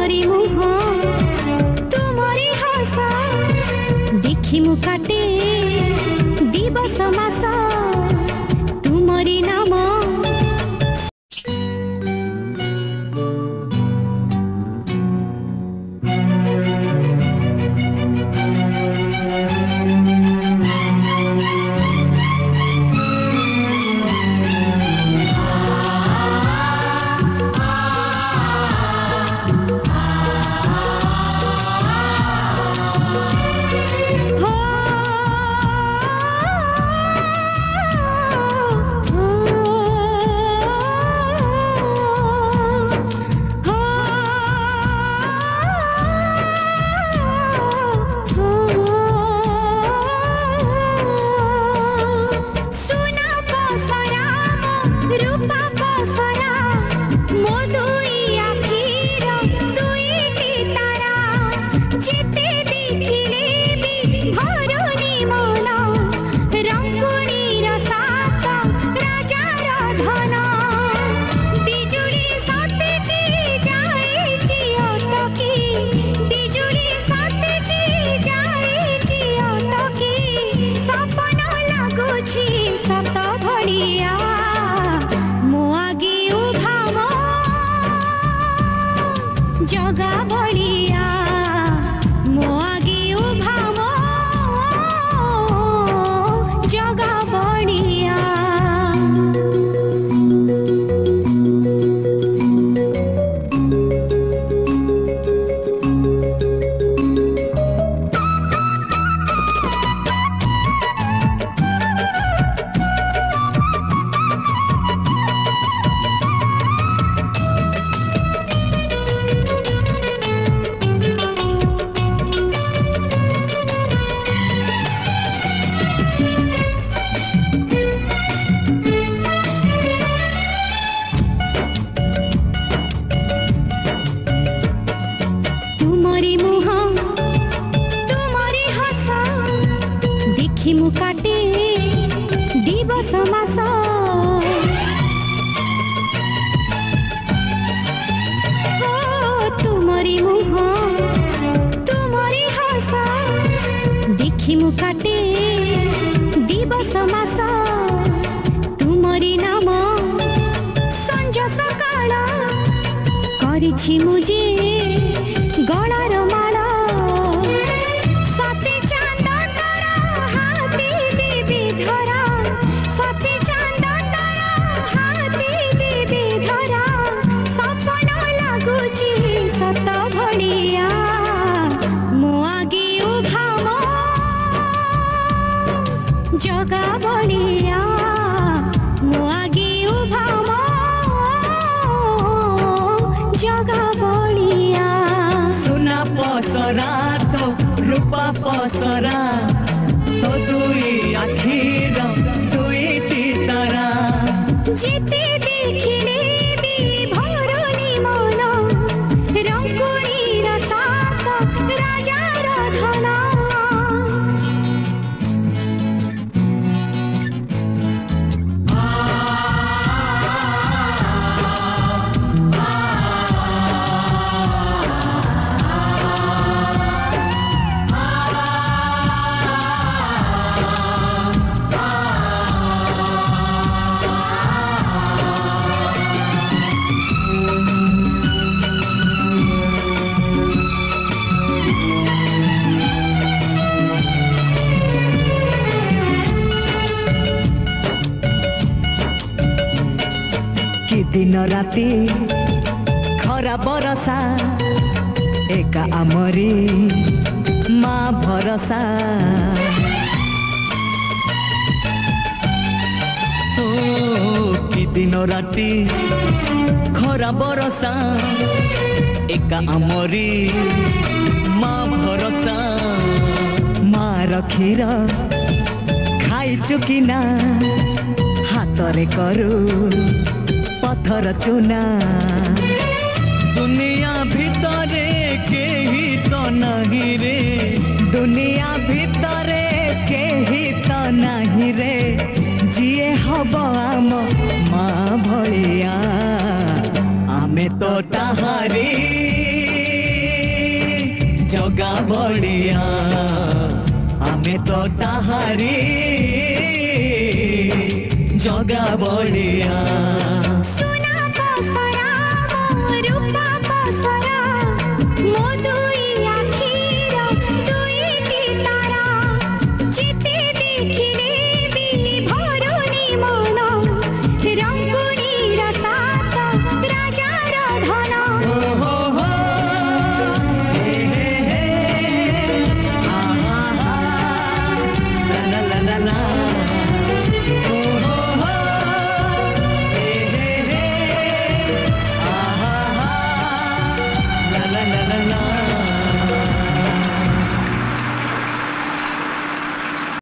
तुमरी मुह तुमरी हस देखी मु काटे दिवस मास तुमरी नाम जगा बलिया मो आगे उभा मो जगा बलिया मु काटे दिवस मास तुमरी मुह तुमरी हस देखी मु काटे दिवस मास तुमरी नाम संज सकाळ करिछि मुझे गलार माला जगा बलिया मो आगे उभा मो जगा बलिया सुना पसरा तो रूपा पसरा तो दुई आखिर दुईटी तारा जेते देखिले भी भरुनी मन रंगुणीर साथ राजार धन दिन राति खरा बरसा एका आमरी माँ भरसा कि दिन राति खरा बरसा एका आमरी माँ भरसा मार क्षीर खाई चुकिना हाथ रे करू पत्थर चुना दुनिया भितरे केही तो नहीं रे दुनिया भितरे केही तो नहीं रे जिए हब आम माँ भलिया आमे तो ताहारी जगा बलिया आमे तो ताहारी जगा बलिया।